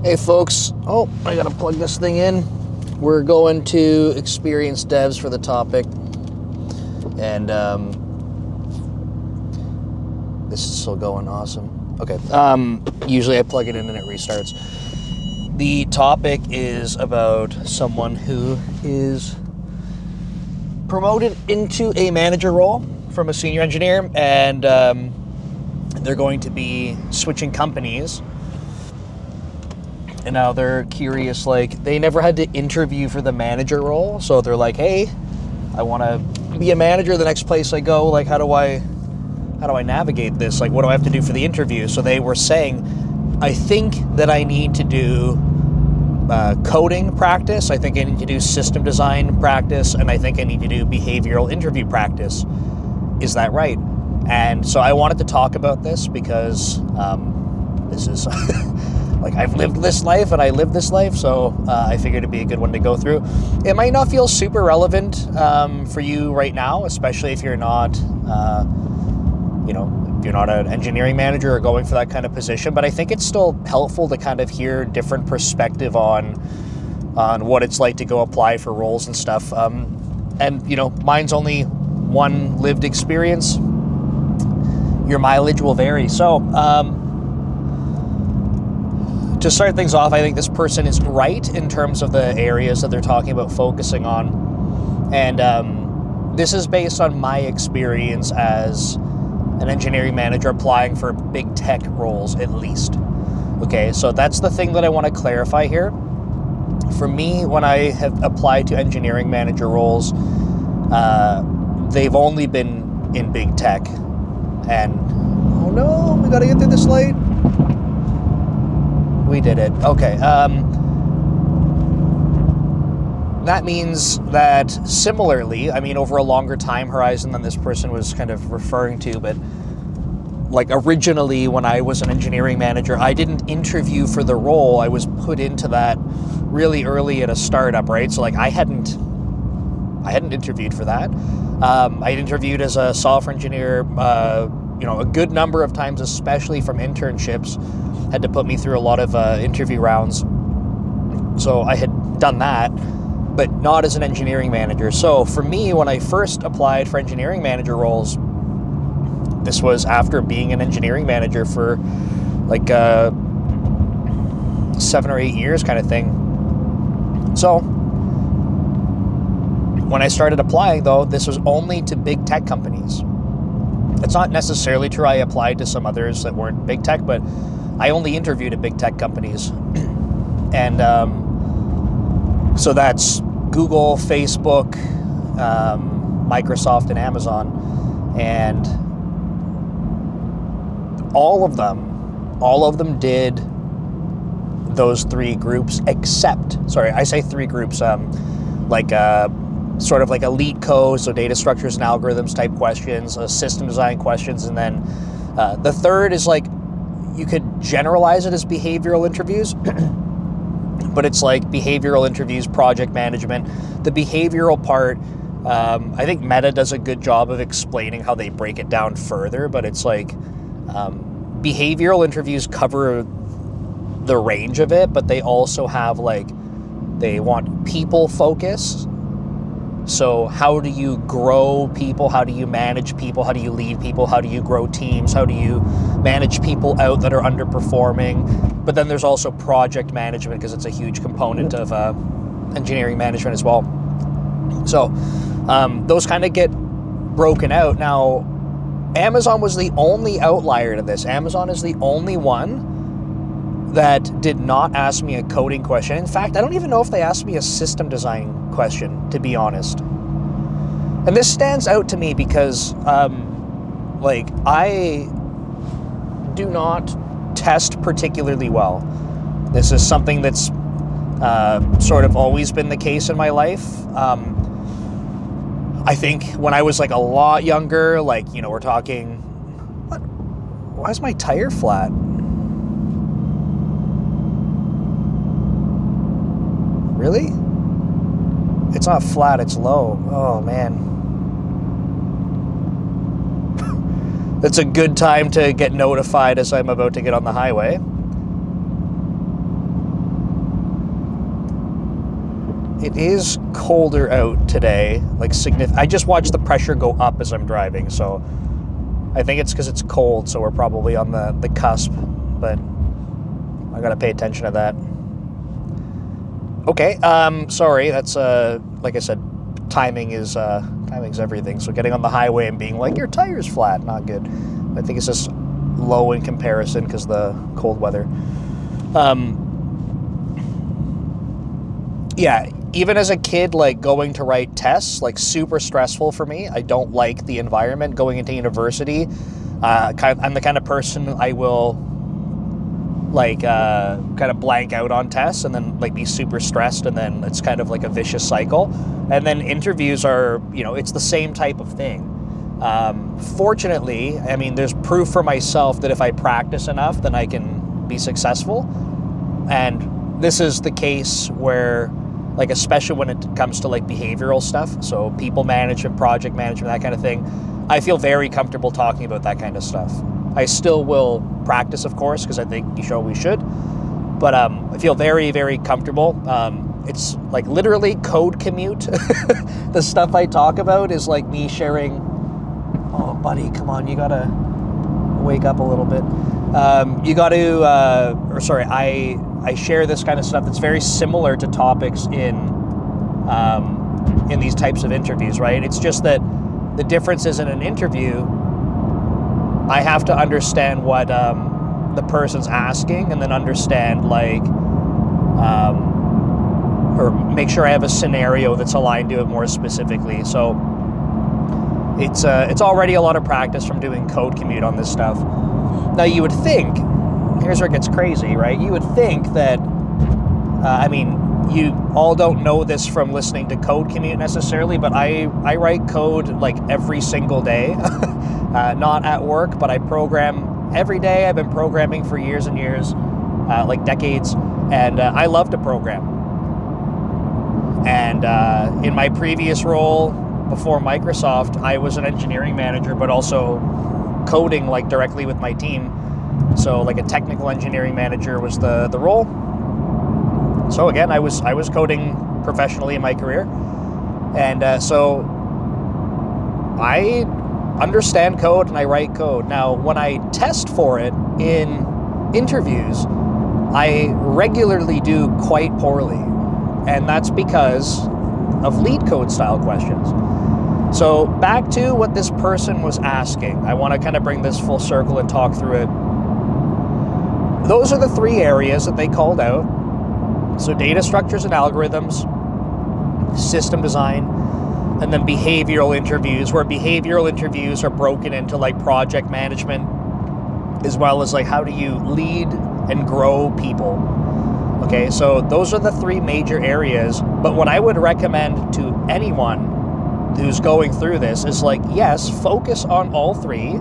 Hey folks, I gotta plug this thing in. We're going to ExperiencedDevs for the topic, and this is still going awesome. Okay, usually I plug it in and it restarts. The topic is about someone who is promoted into a manager role from a senior engineer, and they're going to be switching companies. And now they're curious, like, they never had to interview for the manager role, so they're like, hey, I want to be a manager the next place I go. Like, how do I navigate this? Like, what do I have to do for the interview? So they were saying, I think that I need to do coding practice, I think I need to do system design practice, and I think I need to do behavioral interview practice. Is that right? And so I wanted to talk about this because this is... like, I've lived this life and I live this life, so I figured it'd be a good one to go through. It might not feel super relevant for you right now, especially if you're not, if you're not an engineering manager or going for that kind of position, but I think it's still helpful to kind of hear different perspective on what it's like to go apply for roles and stuff. And, mine's only one lived experience. Your mileage will vary. So, to start things off, I think this person is right in terms of the areas that they're talking about focusing on. And this is based on my experience as an engineering manager applying for big tech roles, at least. Okay, so that's the thing that I want to clarify here. For me, when I have applied to engineering manager roles, they've only been in big tech. And, oh no, we gotta get through this light. We did it. Okay. That means that similarly, over a longer time horizon than this person was kind of referring to, but like originally when I was an engineering manager, I didn't interview for the role. I was put into that really early at a startup, right? So like I hadn't interviewed for that. I interviewed as a software engineer, a good number of times, especially from internships. Had to put me through a lot of interview rounds. So I had done that, but not as an engineering manager. So for me, when I first applied for engineering manager roles, this was after being an engineering manager for like 7 or 8 years kind of thing. So when I started applying, though, this was only to big tech companies. It's not necessarily true I applied to some others that weren't big tech, but I only interviewed at big tech companies. And so that's Google, Facebook, Microsoft, and Amazon. And all of them did those three groups I say three groups, sort of like elite code, so data structures and algorithms type questions, system design questions, and then the third is like, you could generalize it as behavioral interviews, but it's like behavioral interviews, project management. The behavioral part, I think Meta does a good job of explaining how they break it down further, but it's like behavioral interviews cover the range of it, but they also have they want people focus. So how do you grow people? How do you manage people? How do you lead people? How do you grow teams? How do you manage people out that are underperforming? But then there's also project management, because it's a huge component of engineering management as well. So those kind of get broken out. Now, Amazon was the only outlier to this. Amazon is the only one that did not ask me a coding question. In fact, I don't even know if they asked me a system design question, to be honest. And this stands out to me because, I do not test particularly well. This is something that's sort of always been the case in my life. I think when I was a lot younger, we're talking, why is my tire flat? Really? It's not flat, it's low. Oh, man. It's a good time to get notified as I'm about to get on the highway. It is colder out today, like I just watched the pressure go up as I'm driving, so I think it's because it's cold, so we're probably on the cusp, but I gotta pay attention to that. Okay, sorry, that's, like I said, timing's everything, so getting on the highway and being like, your tire's flat, not good. I think it's just low in comparison because the cold weather. Yeah, even as a kid, like, going to write tests, like, super stressful for me. I don't like the environment going into university. I'm the kind of person I will, like, kind of blank out on tests and then, like, be super stressed, and then it's kind of like a vicious cycle. And then interviews are, it's the same type of thing. Fortunately, I mean, there's proof for myself that if I practice enough, then I can be successful. And this is the case where, like, especially when it comes to, like, behavioral stuff, so people management, project management, that kind of thing, I feel very comfortable talking about that kind of stuff. I still will practice, of course, because I think we should, but I feel very, very comfortable. It's like literally Code Commute. The stuff I talk about is like me sharing, oh, buddy, come on, you gotta wake up a little bit. I share this kind of stuff that's very similar to topics in these types of interviews, right? It's just that the difference is in an interview, I have to understand what the person's asking, and then understand, like, or make sure I have a scenario that's aligned to it more specifically. So it's already a lot of practice from doing Code Commute on this stuff. Now, you would think, here's where it gets crazy, right? You would think that, you all don't know this from listening to Code Commute necessarily, but I write code like every single day. Not at work, but I program every day. I've been programming for years and years, like decades, and I love to program. And in my previous role before Microsoft, I was an engineering manager, but also coding, like, directly with my team. So, like, a technical engineering manager was the role. So again, I was coding professionally in my career, and so I understand code and I write code. Now, when I test for it in interviews, I regularly do quite poorly, and that's because of lead code style questions. So back to what this person was asking. I want to kind of bring this full circle and talk through it. Those are the three areas that they called out. So data structures and algorithms, system design, and then behavioral interviews, where behavioral interviews are broken into, like, project management, as well as, like, how do you lead and grow people. Okay, so those are the three major areas. But what I would recommend to anyone who's going through this is, like, yes, focus on all three,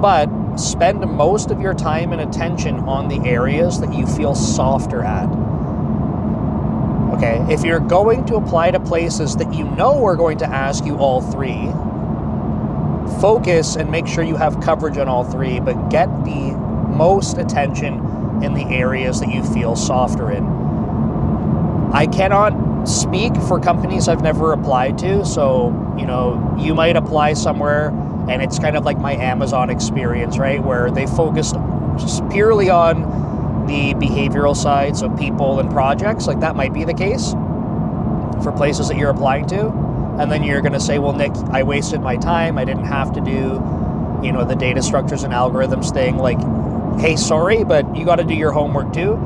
but spend most of your time and attention on the areas that you feel softer at. Okay, if you're going to apply to places that you know are going to ask you all three, focus and make sure you have coverage on all three, but get the most attention in the areas that you feel softer in. I cannot speak for companies I've never applied to, so, you might apply somewhere and it's kind of like my Amazon experience, right? Where they focused just purely on the behavioral side, so people and projects, like that might be the case for places that you're applying to. And then you're going to say, well, Nick, I wasted my time. I didn't have to do, the data structures and algorithms thing. Like, hey, sorry, but you got to do your homework too.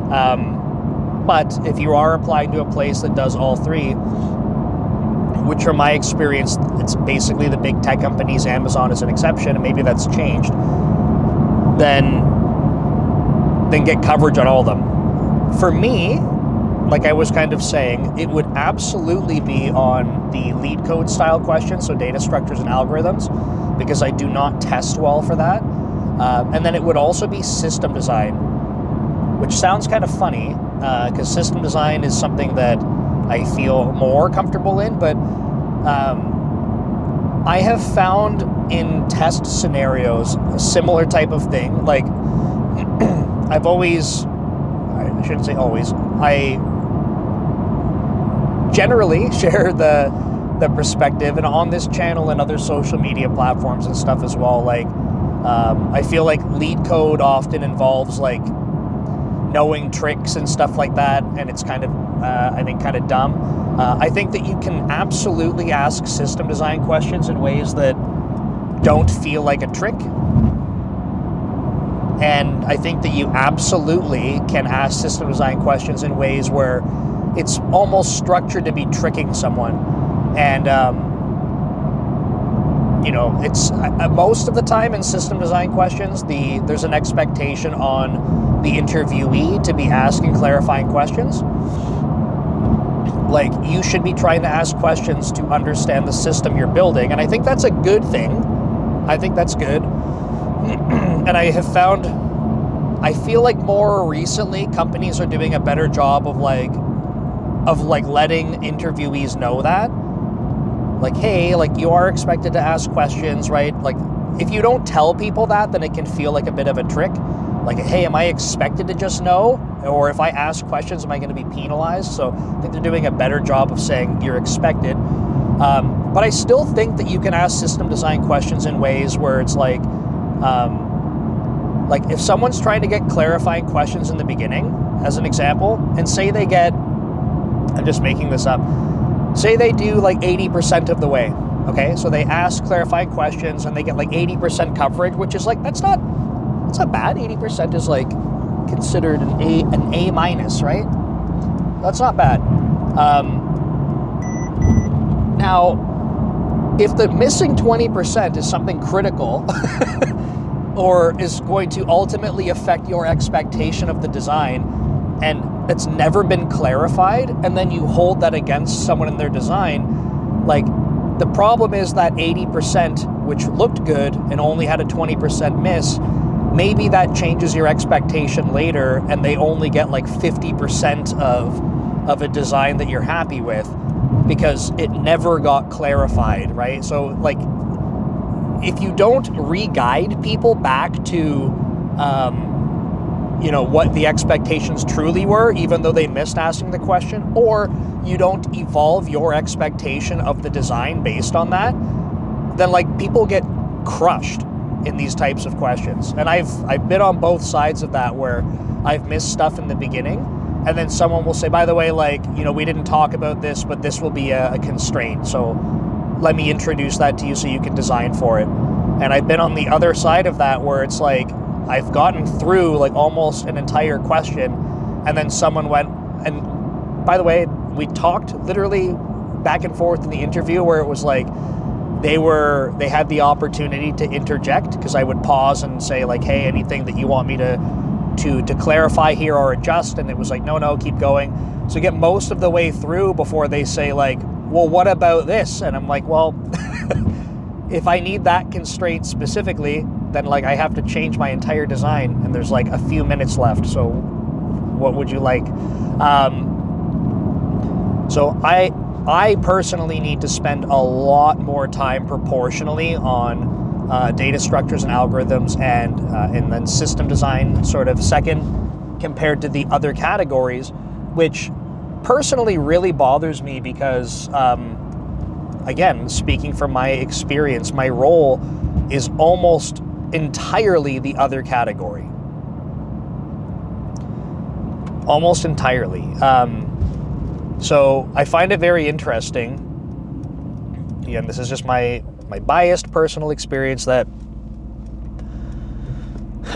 But if you are applying to a place that does all three, which from my experience, it's basically the big tech companies, Amazon is an exception, and maybe that's changed, then get coverage on all of them. For me, like I was kind of saying, it would absolutely be on the lead code style questions, so data structures and algorithms, because I do not test well for that. And then it would also be system design, which sounds kind of funny, because system design is something that I feel more comfortable in, but I have found in test scenarios a similar type of thing. Like, I shouldn't say always, I generally share the perspective, and on this channel and other social media platforms and stuff as well. Like, I feel like lead code often involves like knowing tricks and stuff like that, and it's kind of, I think, kind of dumb. I think that you can absolutely ask system design questions in ways that don't feel like a trick. And I think that you absolutely can ask system design questions in ways where it's almost structured to be tricking someone. And, you know, it's most of the time in system design questions, there's an expectation on the interviewee to be asking clarifying questions. Like, you should be trying to ask questions to understand the system you're building. And I think that's a good thing. I think that's good. And I have found, I feel like more recently companies are doing a better job of letting interviewees know that. Like, hey, like, you are expected to ask questions, right? Like, if you don't tell people that, then it can feel like a bit of a trick. Like, hey, am I expected to just know? Or if I ask questions, am I going to be penalized? So I think they're doing a better job of saying you're expected. But I still think that you can ask system design questions in ways where it's like if someone's trying to get clarifying questions in the beginning, as an example, and say they get, I'm just making this up, say they do like 80% of the way, okay? So they ask clarifying questions and they get like 80% coverage, which is like, it's not bad. 80% is like considered an A minus, right? That's not bad. Now, if the missing 20% is something critical or is going to ultimately affect your expectation of the design, and it's never been clarified, and then you hold that against someone in their design, like, the problem is that 80%, which looked good and only had a 20% miss, maybe that changes your expectation later and they only get like 50% of a design that you're happy with because it never got clarified, right? So, like, if you don't re-guide people back to, you know, what the expectations truly were, even though they missed asking the question, or you don't evolve your expectation of the design based on that, then like people get crushed in these types of questions. And I've been on both sides of that, where I've missed stuff in the beginning, and then someone will say, by the way, like, you know, we didn't talk about this, but this will be a constraint, so let me introduce that to you so you can design for it. And I've been on the other side of that, where it's like, I've gotten through like almost an entire question, and then someone went, and by the way, we talked literally back and forth in the interview where it was like, they had the opportunity to interject, because I would pause and say like, hey, anything that you want me to clarify here or adjust, and it was like, no, keep going. So get most of the way through before they say like, well, what about this? And I'm like, well, if I need that constraint specifically, then like I have to change my entire design, and there's like a few minutes left, so what would you like? So I personally need to spend a lot more time proportionally on data structures and algorithms, and then system design sort of second, compared to the other categories, which personally really bothers me because, again, speaking from my experience, my role is almost entirely the other category. Almost entirely. So I find it very interesting. Again, this is just my biased personal experience, that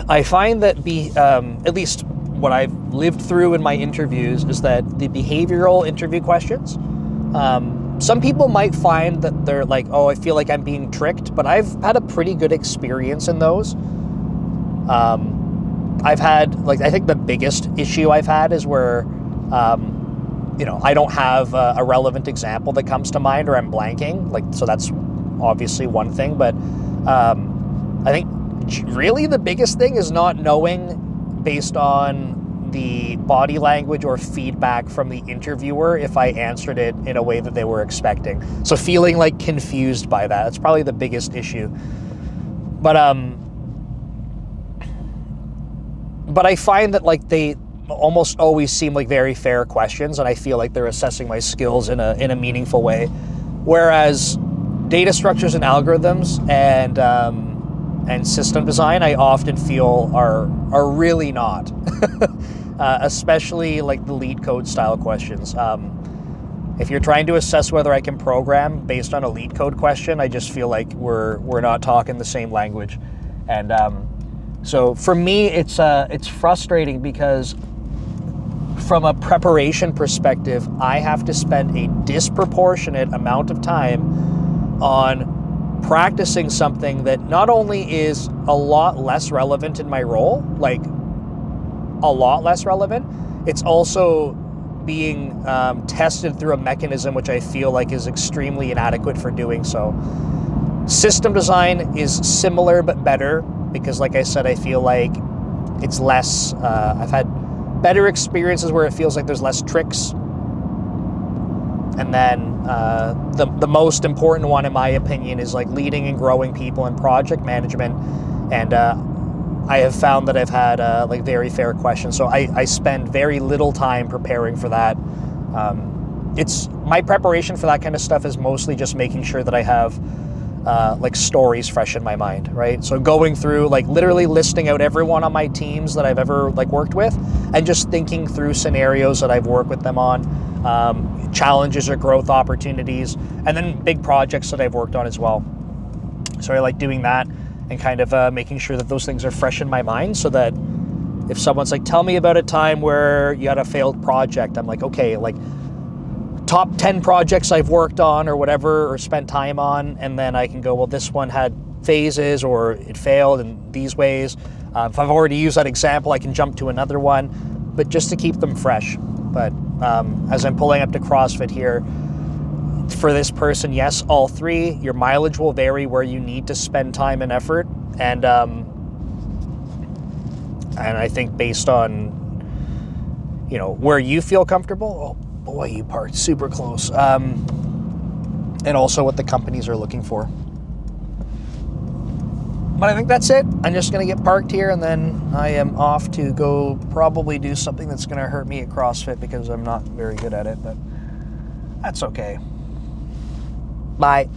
I find that at least what I've lived through in my interviews is that the behavioral interview questions, some people might find that they're like, oh, I feel like I'm being tricked, but I've had a pretty good experience in those. I've had, like, I think the biggest issue I've had is where, you know, I don't have a relevant example that comes to mind, or I'm blanking. Like, so that's obviously one thing, but I think really the biggest thing is not knowing, based on the body language or feedback from the interviewer, if I answered it in a way that they were expecting. So feeling like confused by that, that's probably the biggest issue. But I find that like almost always seem like very fair questions, and I feel like they're assessing my skills in a meaningful way. Whereas data structures and algorithms and system design, I often feel are really not, especially like the lead code style questions. If you're trying to assess whether I can program based on a lead code question, I just feel like we're not talking the same language, and so for me, it's frustrating because from a preparation perspective, I have to spend a disproportionate amount of time on practicing something that not only is a lot less relevant in my role, like a lot less relevant, it's also being tested through a mechanism which I feel like is extremely inadequate for doing so. System design is similar but better because, like I said, I feel like it's less, I've had better experiences where it feels like there's less tricks. And then the most important one, in my opinion, is like leading and growing people in project management. And I have found that I've had like very fair questions. So I spend very little time preparing for that. It's my preparation for that kind of stuff is mostly just making sure that I have like stories fresh in my mind, right? So going through, like literally listing out everyone on my teams that I've ever like worked with, and just thinking through scenarios that I've worked with them on, challenges or growth opportunities, and then big projects that I've worked on as well. So I like doing that and kind of making sure that those things are fresh in my mind, so that if someone's like, tell me about a time where you had a failed project, I'm like, okay, like top 10 projects I've worked on or whatever, or spent time on, and then I can go, well, this one had phases or it failed in these ways. If I've already used that example, I can jump to another one, but just to keep them fresh. But as I'm pulling up to CrossFit here, for this person, yes, all three. Your mileage will vary where you need to spend time and effort, and I think based on, you know, where you feel comfortable. Oh boy, you parked super close. And also what the companies are looking for. But I think that's it. I'm just going to get parked here, and then I am off to go probably do something that's going to hurt me at CrossFit because I'm not very good at it, but that's okay. Bye.